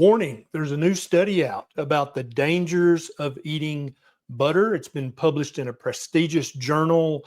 Warning, there's a new study out about the dangers of eating butter. It's been published in a prestigious journal.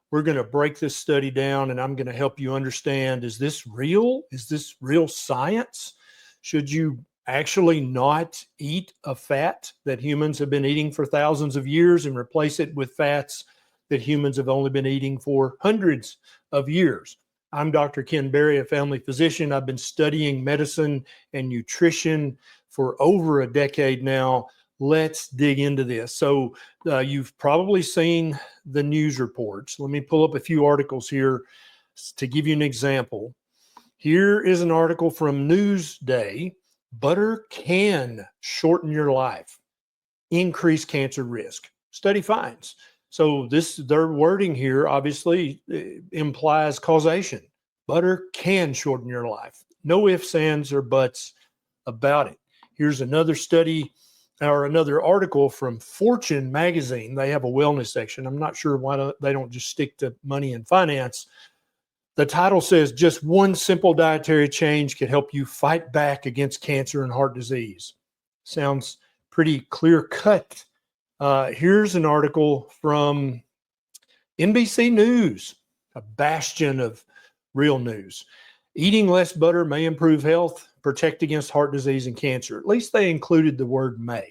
We're going to break this study down and I'm going to help you understand, is this real? Is this real science? Should you actually not eat a fat that humans have been eating for thousands of years and replace it with fats that humans have only been eating for hundreds of years? I'm Dr. Ken Berry, a family physician. I've been studying medicine and nutrition for over a decade now. Let's dig into this. So you've probably seen the news reports. Let me pull up a few articles here to give you an example. Here is an article from Newsday. Butter can shorten your life, increase cancer risk. Study finds. So their wording here obviously implies causation. Butter can shorten your life. No ifs, ands, or buts about it. Here's another study or another article from Fortune magazine. They have a wellness section. I'm not sure why they don't just stick to money and finance. The title says, just one simple dietary change could help you fight back against cancer and heart disease. Sounds pretty clear cut. Here's an article from NBC News, a bastion of real news. Eating less butter may improve health, protect against heart disease and cancer. At least they included the word may.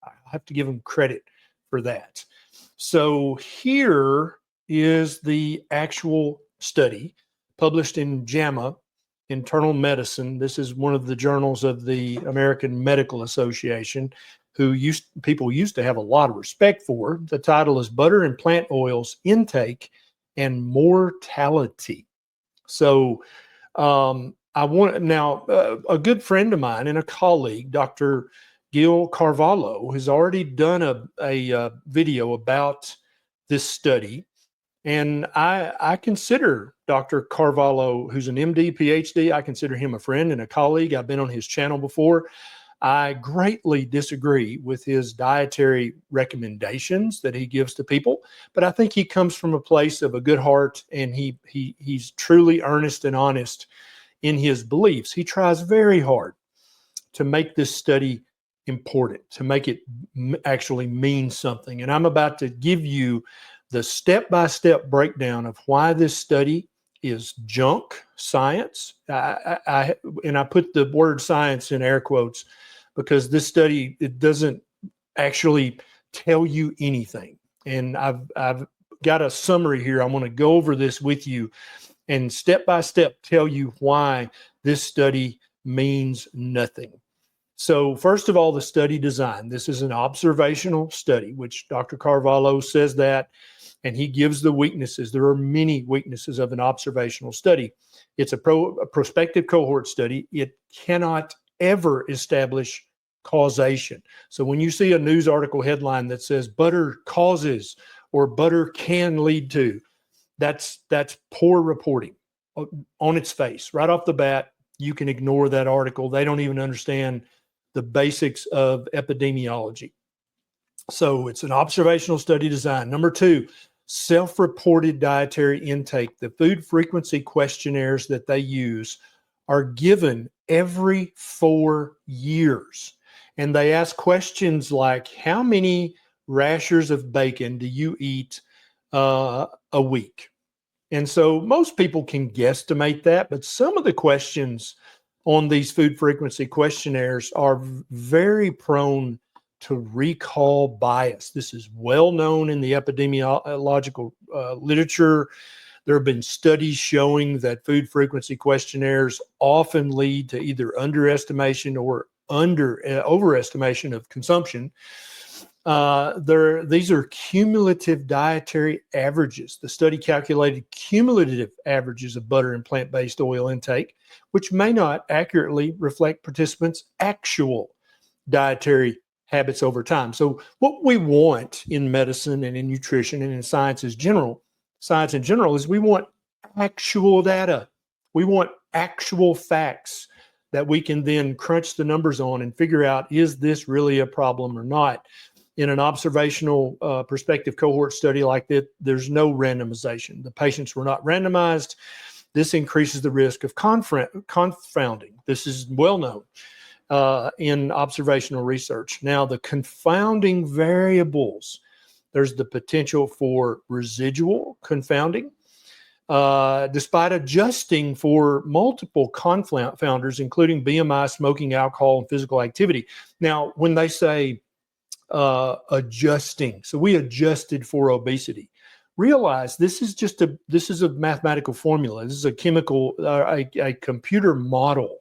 I have to give them credit for that. So here is the actual study published in JAMA, Internal Medicine. This is one of the journals of the American Medical Association, who people used to have a lot of respect for. The title is Butter and Plant Oils Intake and Mortality. So I want now a good friend of mine and a colleague, Dr. Gil Carvalho, has already done a video about this study. And I consider Dr. Carvalho, who's an MD, PhD, I consider him a friend and a colleague. I've been on his channel before. I greatly disagree with his dietary recommendations that he gives to people, but I think he comes from a place of a good heart, and he's truly earnest and honest in his beliefs. He tries very hard to make this study important, to make it actually mean something. And I'm about to give you the step-by-step breakdown of why this study is junk science. And I put the word science in air quotes because this study, it doesn't actually tell you anything. And I've got a summary here. I want to go over this with you and step-by-step tell you why this study means nothing. So first of all, the study design. This is an observational study, which Dr. Carvalho says that, and he gives the weaknesses. There are many weaknesses of an observational study. It's a prospective cohort study. It cannot ever establish causation. So when you see a news article headline that says butter causes or butter can lead to, that's poor reporting on its face. Right off the bat, you can ignore that article. They don't even understand the basics of epidemiology. So it's an observational study design. Number two, self-reported dietary intake. The food frequency questionnaires that they use are given every 4 years. And they ask questions like, how many rashers of bacon do you eat a week? And so most people can guesstimate that, but some of the questions on these food frequency questionnaires are very prone to recall bias. This is well known in the epidemiological literature. There have been studies showing that food frequency questionnaires often lead to either underestimation or overestimation of consumption. These are cumulative dietary averages. The study calculated cumulative averages of butter and plant-based oil intake, which may not accurately reflect participants' actual dietary habits over time. So what we want in medicine and in nutrition and in science in general is we want actual data. We want actual facts that we can then crunch the numbers on and figure out, is this really a problem or not? In an observational prospective cohort study like that, there's no randomization. The patients were not randomized. This increases the risk of confounding. This is well known. in observational research. Now, the confounding variables, there's the potential for residual confounding, despite adjusting for multiple confounders, including BMI, smoking, alcohol, and physical activity. Now, when they say adjusting, so we adjusted for obesity. Realize this is a mathematical formula. This is a chemical, a computer model.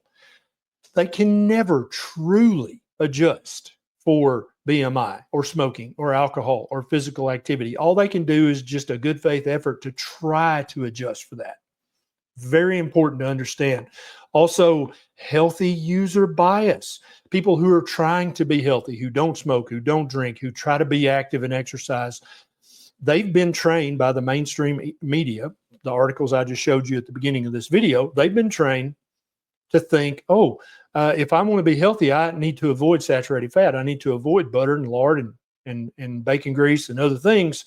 They can never truly adjust for BMI or smoking or alcohol or physical activity. All they can do is just a good faith effort to try to adjust for that. Very important to understand. Also, healthy user bias. People who are trying to be healthy, who don't smoke, who don't drink, who try to be active and exercise, they've been trained by the mainstream media. The articles I just showed you at the beginning of this video, they've been trained to think, if I want to be healthy, I need to avoid saturated fat. I need to avoid butter and lard and bacon grease and other things.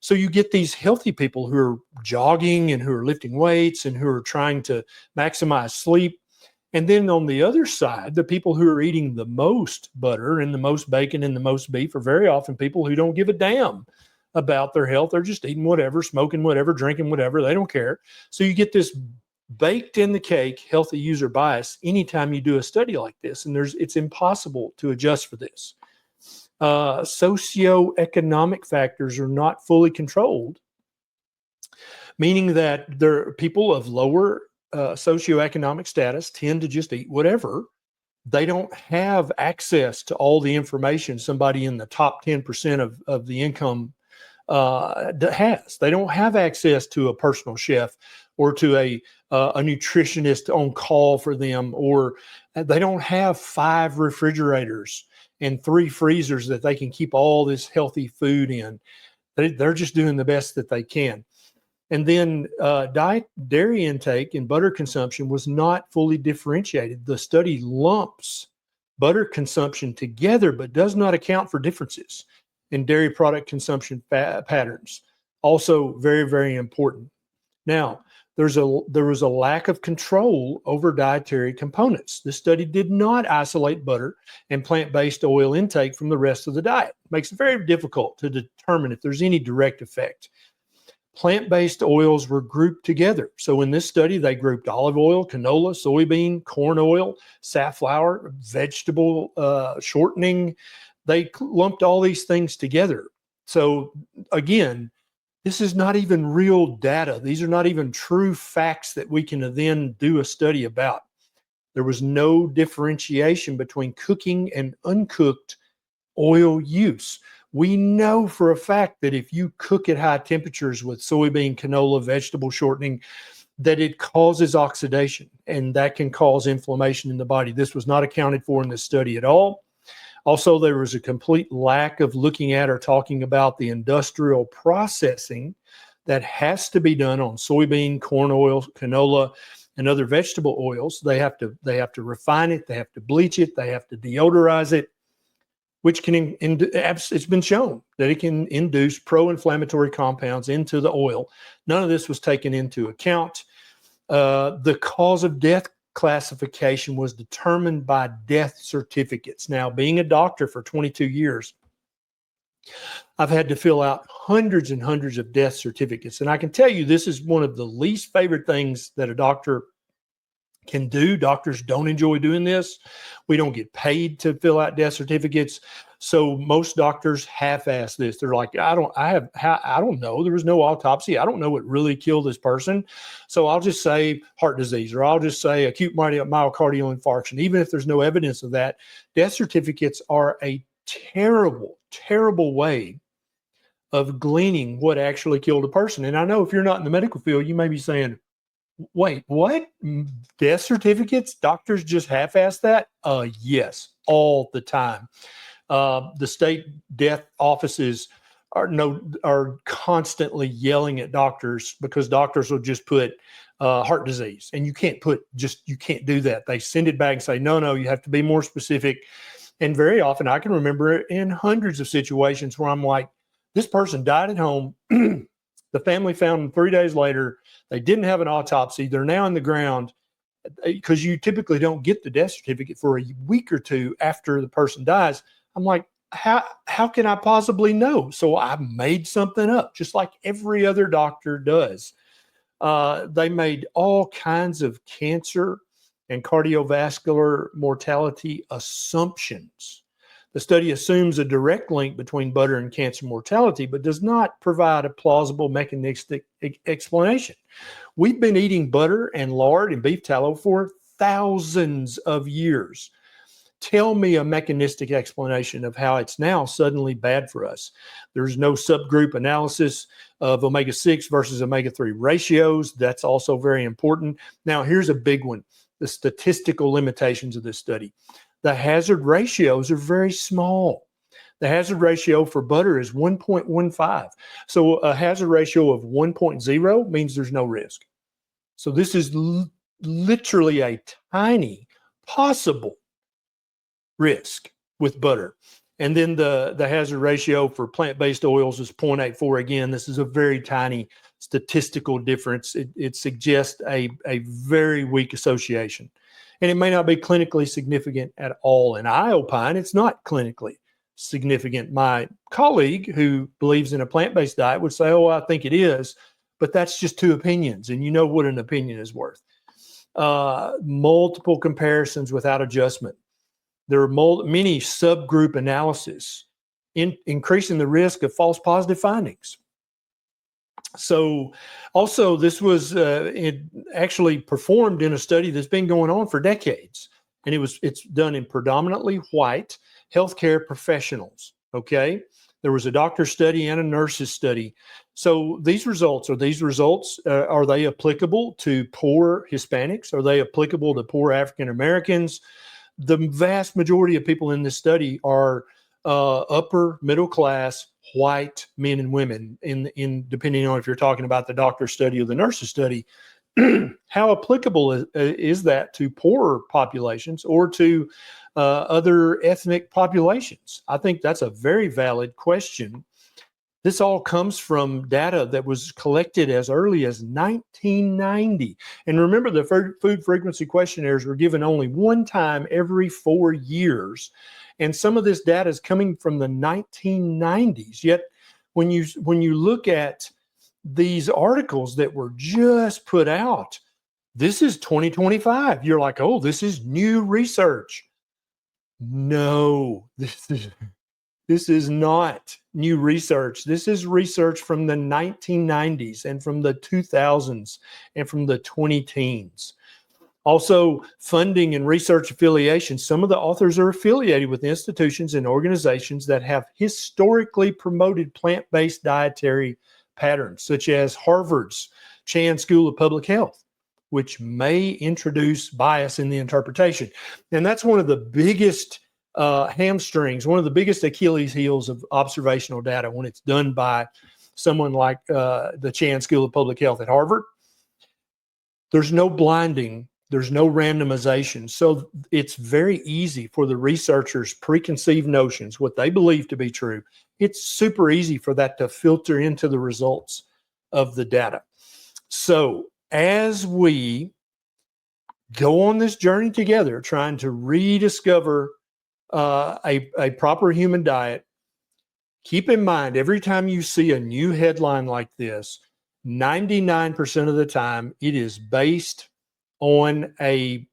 So you get these healthy people who are jogging and who are lifting weights and who are trying to maximize sleep. And then on the other side, the people who are eating the most butter and the most bacon and the most beef are very often people who don't give a damn about their health. They're just eating whatever, smoking whatever, drinking whatever. They don't care. So you get this baked in the cake healthy user bias anytime you do a study like this. And it's impossible to adjust for this. Socioeconomic factors are not fully controlled, meaning that there are people of lower socioeconomic status tend to just eat whatever. They don't have access to all the information somebody in the top 10% of the income has. They don't have access to a personal chef or to a nutritionist on call for them, or they don't have 5 refrigerators and 3 freezers that they can keep all this healthy food in. They're just doing the best that they can. And then dairy intake and butter consumption was not fully differentiated. The study lumps butter consumption together, but does not account for differences in dairy product consumption patterns. Also very, very important. Now, there was a lack of control over dietary components. The study did not isolate butter and plant-based oil intake from the rest of the diet. It makes it very difficult to determine if there's any direct effect. Plant-based oils were grouped together. So in this study, they grouped olive oil, canola, soybean, corn oil, safflower, vegetable shortening. They lumped all these things together. So again, this is not even real data. These are not even true facts that we can then do a study about. There was no differentiation between cooking and uncooked oil use. We know for a fact that if you cook at high temperatures with soybean, canola, vegetable shortening, that it causes oxidation, and that can cause inflammation in the body. This was not accounted for in this study at all. Also, there was a complete lack of looking at or talking about the industrial processing that has to be done on soybean, corn oil, canola, and other vegetable oils. They have to refine it, they have to bleach it, they have to deodorize it, which can, it's been shown that it can induce pro-inflammatory compounds into the oil. None of this was taken into account. The cause of death classification was determined by death certificates. Now, being a doctor for 22 years, I've had to fill out hundreds and hundreds of death certificates. And I can tell you, this is one of the least favorite things that a doctor can do. Doctors don't enjoy doing this. We don't get paid to fill out death certificates. So most doctors half-ass this. They're like, I don't know. There was no autopsy. I don't know what really killed this person. So I'll just say heart disease, or I'll just say acute myocardial infarction. Even if there's no evidence of that, death certificates are a terrible, terrible way of gleaning what actually killed a person. And I know if you're not in the medical field, you may be saying, wait, what? Death certificates? Doctors just half-ass that? Yes, all the time. The state death offices are constantly yelling at doctors because doctors will just put heart disease, and you can't do that. They send it back and say, no, you have to be more specific. And very often I can remember in hundreds of situations where I'm like, this person died at home. The family found them 3 days later. They didn't have an autopsy. They're now in the ground. because you typically don't get the death certificate for a week or two after the person dies. I'm like, how can I possibly know? So I made something up, just like every other doctor does. They made all kinds of cancer and cardiovascular mortality assumptions. The study assumes a direct link between butter and cancer mortality, but does not provide a plausible mechanistic explanation. We've been eating butter and lard and beef tallow for thousands of years. Tell me a mechanistic explanation of how it's now suddenly bad for us. There's no subgroup analysis of omega-6 versus omega-3 ratios. That's also very important. Now, here's a big one, the statistical limitations of this study. The hazard ratios are very small. The hazard ratio for butter is 1.15. So a hazard ratio of 1.0 means there's no risk. So this is literally a tiny possible risk with butter. And then the hazard ratio for plant-based oils is 0.84. Again, this is a very tiny statistical difference. It suggests a very weak association. And it may not be clinically significant at all. And I opine it's not clinically significant. My colleague who believes in a plant-based diet would say, oh, I think it is, but that's just two opinions. And you know what an opinion is worth. Multiple comparisons without adjustment. There are many subgroup analyses increasing the risk of false positive findings. So also this was actually performed in a study that's been going on for decades. And it's done in predominantly white healthcare professionals. Okay. There was a doctor's study and a nurse's study. So these results, are they applicable to poor Hispanics? Are they applicable to poor African Americans? The vast majority of people in this study are upper middle class white men and women. In depending on if you're talking about the doctor's study or the nurse's study, how applicable is that to poorer populations or to other ethnic populations? I think that's a very valid question. This all comes from data that was collected as early as 1990. And remember, the food frequency questionnaires were given only one time every 4 years. And some of this data is coming from the 1990s. Yet when you look at these articles that were just put out, this is 2025. You're like, oh, this is new research. No, this is not new research. This is research from the 1990s and from the 2000s and from the 2010s. Also, funding and research affiliation. Some of the authors are affiliated with institutions and organizations that have historically promoted plant-based dietary patterns, such as Harvard's Chan School of Public Health, which may introduce bias in the interpretation. And that's one of the biggest hamstrings, one of the biggest Achilles heels of observational data when it's done by someone like the Chan School of Public Health at Harvard. There's no blinding, there's no randomization. So it's very easy for the researchers' preconceived notions, what they believe to be true. It's super easy for that to filter into the results of the data. So as we go on this journey together, trying to rediscover a proper human diet, keep in mind, every time you see a new headline like this, 99% of the time it is based on a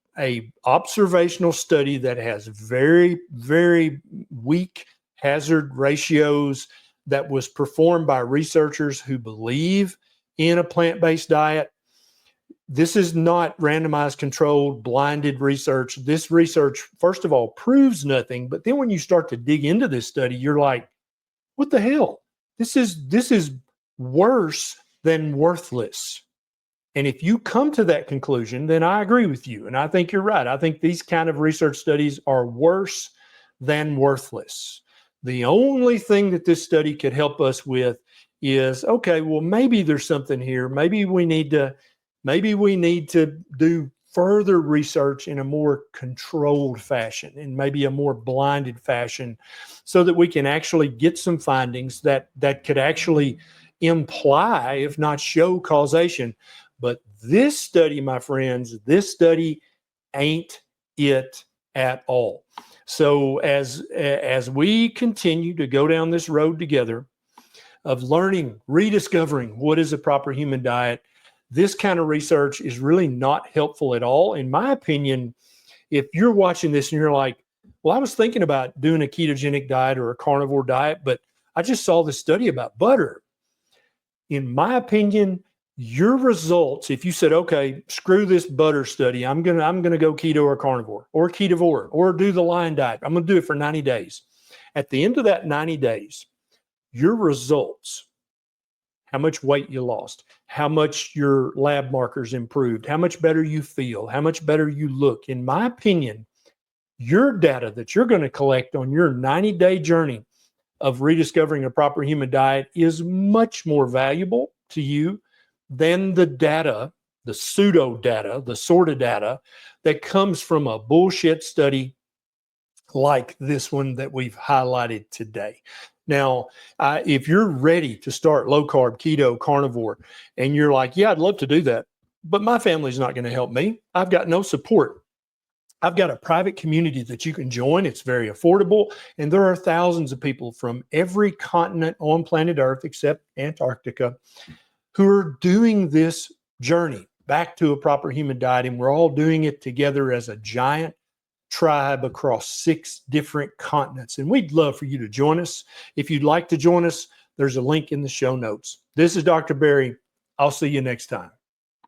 observational study that has very, very weak hazard ratios, that was performed by researchers who believe in a plant-based diet. This is not randomized, controlled, blinded research. This research, first of all, proves nothing. But then when you start to dig into this study, you're like, what the hell? This is worse than worthless. And if you come to that conclusion, then I agree with you. And I think you're right. I think these kind of research studies are worse than worthless. The only thing that this study could help us with is, okay, well, maybe there's something here. Maybe we need to do further research in a more controlled fashion and maybe a more blinded fashion, so that we can actually get some findings that could actually imply, if not show, causation. But this study, my friends, this study ain't it at all. So as we continue to go down this road together of learning, rediscovering what is a proper human diet, this kind of research is really not helpful at all. In my opinion, if you're watching this and you're like, well, I was thinking about doing a ketogenic diet or a carnivore diet, but I just saw this study about butter. In my opinion, your results, if you said, okay, screw this butter study, I'm gonna go keto or carnivore or ketovore or do the lion diet. I'm gonna do it for 90 days. At the end of that 90 days, your results, how much weight you lost, how much your lab markers improved, how much better you feel, how much better you look. In my opinion, your data that you're going to collect on your 90-day journey of rediscovering a proper human diet is much more valuable to you than the data, the pseudo data, the sort of data that comes from a bullshit study like this one that we've highlighted today. Now, if you're ready to start low carb, keto, carnivore, and you're like, yeah, I'd love to do that, but my family's not going to help me. I've got no support. I've got a private community that you can join. It's very affordable. And there are thousands of people from every continent on planet Earth, except Antarctica, who are doing this journey back to a proper human diet. And we're all doing it together as a giant tribe across 6 different continents. And we'd love for you to join us. If you'd like to join us, there's a link in the show notes. This is Dr. Berry. I'll see you next time.